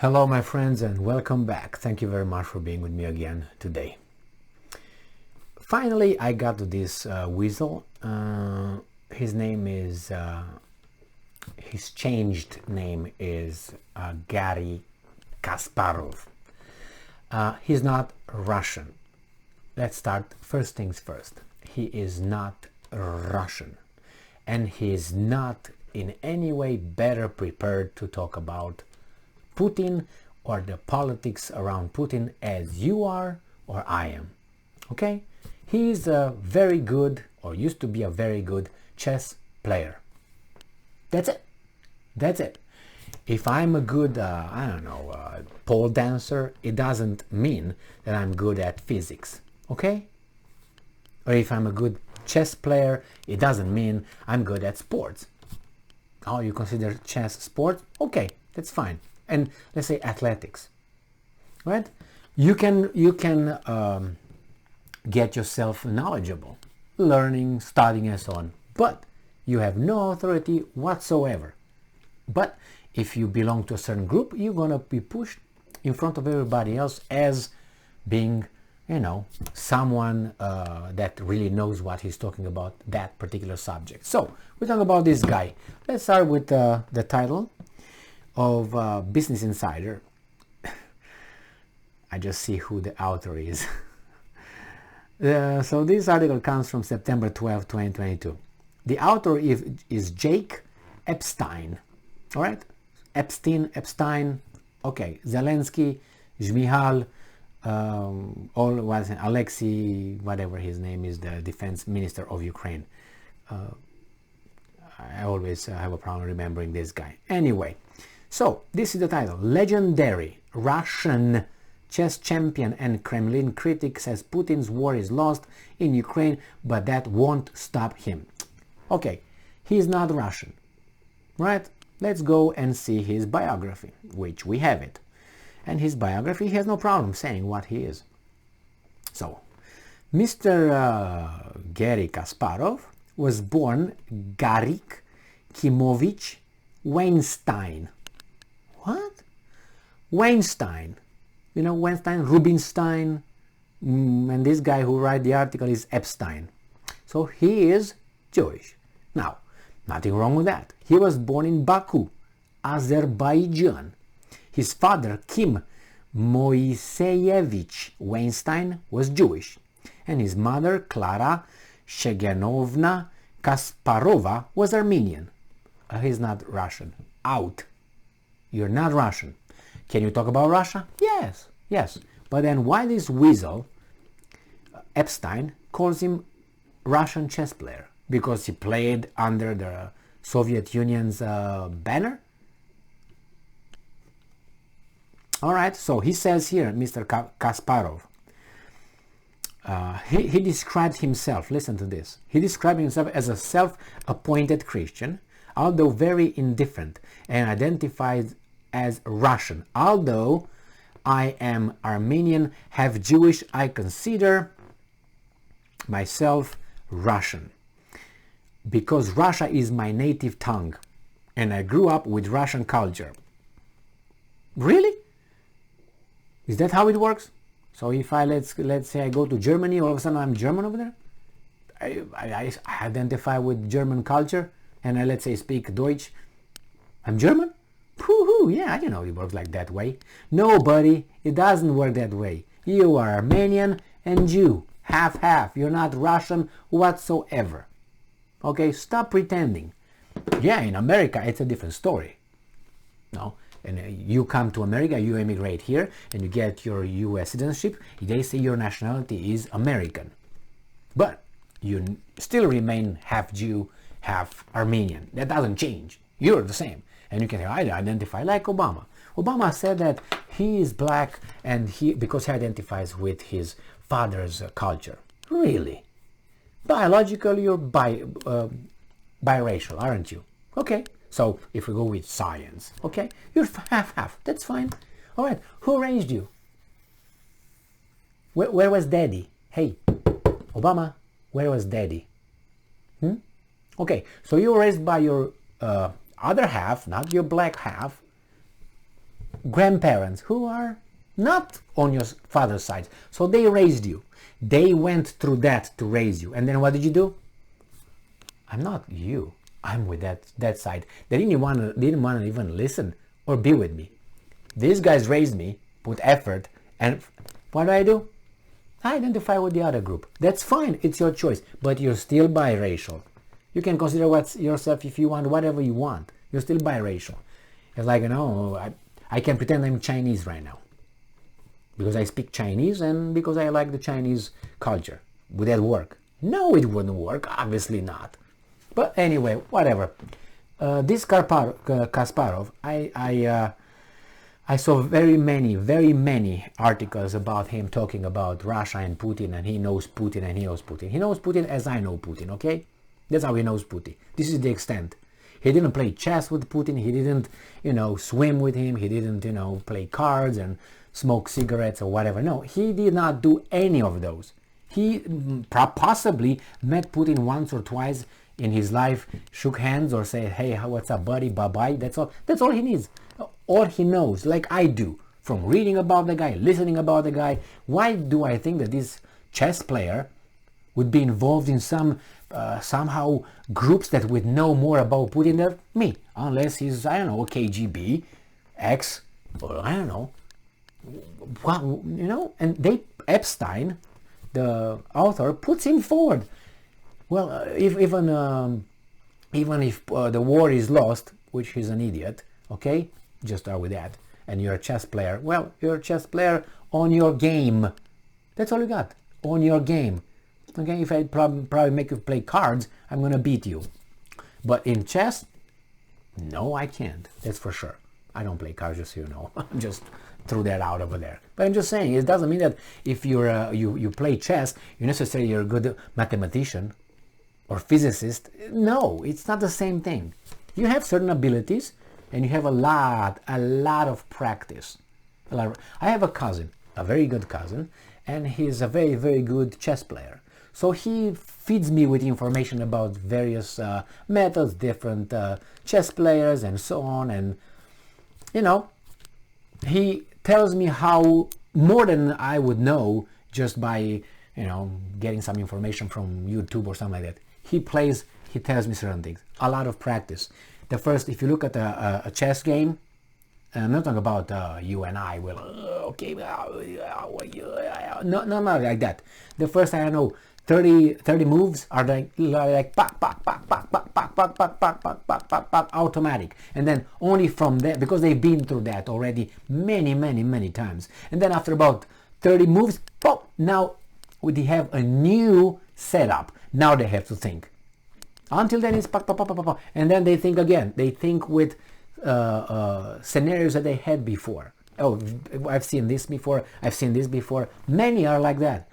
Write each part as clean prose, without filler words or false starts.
Hello my friends and welcome back. Thank you very much for being with me again today. Finally I got to this weasel. His name is, his changed name is Gary Kasparov. He's not Russian. Let's start first things first. He is not Russian and he is not in any way better prepared to talk about Putin or the politics around Putin as you are or I am. Okay? He's a very good, or used to be a very good chess player. That's it. That's it. If I'm a good, pole dancer, it doesn't mean that I'm good at physics. Okay? Or if I'm a good chess player, it doesn't mean I'm good at sports. Oh, you consider chess sport? Okay, that's fine. And let's say athletics, right? You can get yourself knowledgeable, learning, studying, and so on. But you have no authority whatsoever. But if you belong to a certain group, you're gonna be pushed in front of everybody else as being, someone that really knows what he's talking about, that particular subject. So we're talking about this guy. Let's start with the title of Business Insider. I just see who the author is. So this article comes from September 12, 2022. The author is Jake Epstein. All right? Epstein. Okay. Zelensky, Zmihal, Alexei, whatever his name is, the defense minister of Ukraine. I always have a problem remembering this guy. Anyway. So, this is the title. Legendary Russian chess champion and Kremlin critic says Putin's war is lost in Ukraine, but that won't stop him. Okay, he's not Russian, right? Let's go and see his biography, which we have it. And his biography, he has no problem saying what he is. So, Mr. Gary Kasparov was born Gary Kimovich Weinstein. What? Weinstein. You know Weinstein, Rubinstein, and this guy who wrote the article is Epstein. So he is Jewish. Now, nothing wrong with that. He was born in Baku, Azerbaijan. His father, Kim Moiseyevich Weinstein, was Jewish. And his mother, Klara Shegenovna Kasparova, was Armenian. He's not Russian. Out. You're not Russian. Can you talk about Russia? Yes. But then why this weasel, Epstein, calls him Russian chess player? Because he played under the Soviet Union's banner? Alright, so he says here, Mr. Kasparov, he described himself, listen to this, he described himself as a self-appointed Christian, although very indifferent, and identified as Russian. Although I am Armenian, half Jewish, I consider myself Russian because Russia is my native tongue and I grew up with Russian culture. Really? Is that how it works? So if I let's say I go to Germany, all of a sudden I'm German over there? I identify with German culture and I let's say speak Deutsch, I'm German? Woohoo, yeah, I didn't know it works like that way. No, buddy, it doesn't work that way. You are Armenian and Jew. Half. You're not Russian whatsoever. Okay, stop pretending. Yeah, in America, it's a different story. No? And you come to America, you immigrate here, and you get your U.S. citizenship. They say your nationality is American. But you still remain half Jew, half Armenian. That doesn't change. You're the same. And you can say, I identify like Obama. Obama said that he is black and because he identifies with his father's culture. Really? Biologically, you're biracial, aren't you? Okay. So if we go with science, okay, you're half. That's fine. All right. Who raised you? Where was Daddy? Hey, Obama, where was Daddy? Okay. So you were raised by your other half, not your black half. grandparents who are not on your father's side. So they raised you. They went through that to raise you. And then what did you do? I'm not you. I'm with that side. They didn't want to even listen or be with me. These guys raised me, put effort, and what do? I identify with the other group. That's fine. It's your choice. But you're still biracial. You can consider yourself if you want, whatever you want. You're still biracial. It's like, I can pretend I'm Chinese right now. Because I speak Chinese and because I like the Chinese culture. Would that work? No, it wouldn't work. Obviously not. But anyway, whatever. This Kasparov, I saw very many articles about him talking about Russia and Putin, and he knows Putin and he knows Putin. He knows Putin as I know Putin, okay? That's how he knows Putin. This is the extent. He didn't play chess with Putin. He didn't, swim with him. He didn't, play cards and smoke cigarettes or whatever. No, he did not do any of those. He possibly met Putin once or twice in his life, shook hands or said, hey, what's up, buddy, bye-bye. That's all he needs. All he knows, like I do, from reading about the guy, listening about the guy. Why do I think that this chess player would be involved in somehow groups that would know more about Putin than me? Unless he's, I don't know, KGB, X, or I don't know. Well, and Epstein, the author, puts him forward. Well, even if the war is lost, which he's an idiot, okay, just start with that, and you're a chess player, well, you're a chess player on your game. That's all you got, on your game. Okay, if I probably make you play cards, I'm gonna beat you. But in chess, no, I can't. That's for sure. I don't play cards, just so you know. Just threw that out over there. But I'm just saying, it doesn't mean that if you play chess, you necessarily are a good mathematician or physicist. No, it's not the same thing. You have certain abilities, and you have a lot of practice. I have a cousin, a very good cousin, and he's a very, very good chess player. So he feeds me with information about various methods, different chess players, and so on. And he tells me how more than I would know just by getting some information from YouTube or something like that. He tells me certain things. A lot of practice. The first, if you look at a chess game, and I'm not talking about you and I will, okay, no, not like that. The first, I don't know, 30 moves are like pack, automatic. And then only from there, because they've been through that already many times. And then after about 30 moves, pop, now they have a new setup. Now they have to think. Until then it's pop, and then they think again. They think with scenarios that they had before. Oh, I've seen this before. I've seen this before. Many are like that.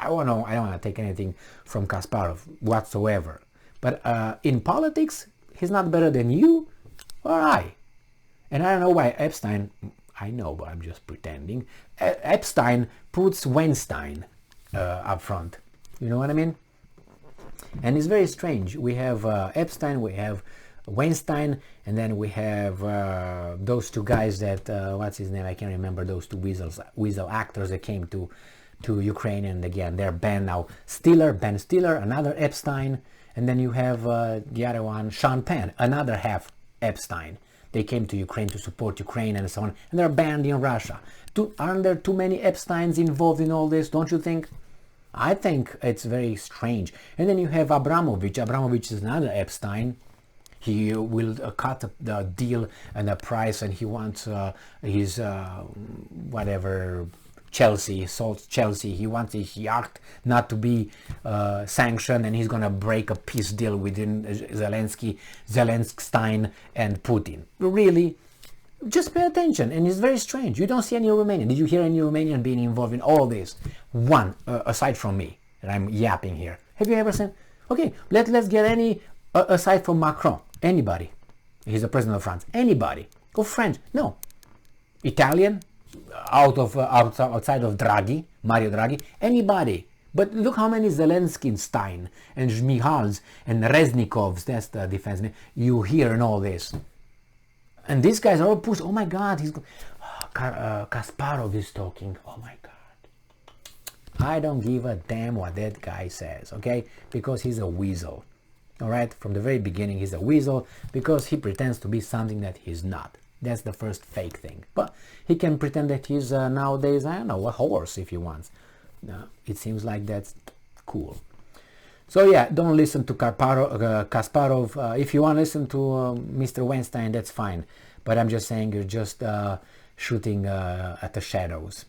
I don't want to take anything from Kasparov whatsoever. But in politics, he's not better than you or I. And I don't know why Epstein. I know, but I'm just pretending. Epstein puts Weinstein up front. You know what I mean? And it's very strange. We have Epstein, we have Weinstein, and then we have those two guys that, what's his name? I can't remember, those two weasel actors that came to Ukraine, and again, they're banned now. Ben Stiller, another Epstein, and then you have the other one, Sean Penn, another half Epstein. They came to Ukraine to support Ukraine and so on, and they're banned in Russia. Aren't there too many Epsteins involved in all this, don't you think? I think it's very strange. And then you have Abramovich. Abramovich is another Epstein. He will cut the deal and the price, and he wants his whatever Chelsea, he wants his yacht not to be sanctioned, and he's gonna break a peace deal within Zelensky and Putin. Really? Just pay attention, and it's very strange. You don't see any Romanian. Did you hear any Romanian being involved in all this? One, aside from me, and I'm yapping here. Have you ever seen? Okay, let's get any aside from Macron. Anybody? He's the president of France. Anybody? Or French? No. Italian? Outside of Draghi, Mario Draghi? Anybody? But look how many Zelensky and Mihals and Reznikovs, that's the defense, you hear in all this. And these guys are all pushed. Oh my God, Kasparov is talking. Oh my God. I don't give a damn what that guy says, okay? Because he's a weasel. All right? From the very beginning, he's a weasel because he pretends to be something that he's not. That's the first fake thing. But he can pretend that he's nowadays, I don't know, a horse if he wants. It seems like that's cool. So yeah, don't listen to Kasparov. If you want to listen to Mr. Weinstein, that's fine. But I'm just saying you're just shooting at the shadows.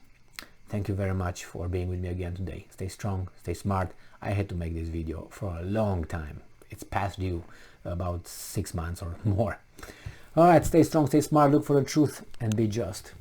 Thank you very much for being with me again today. Stay strong, stay smart. I had to make this video for a long time. It's past due, about 6 months or more. Alright, stay strong, stay smart, look for the truth, and be just.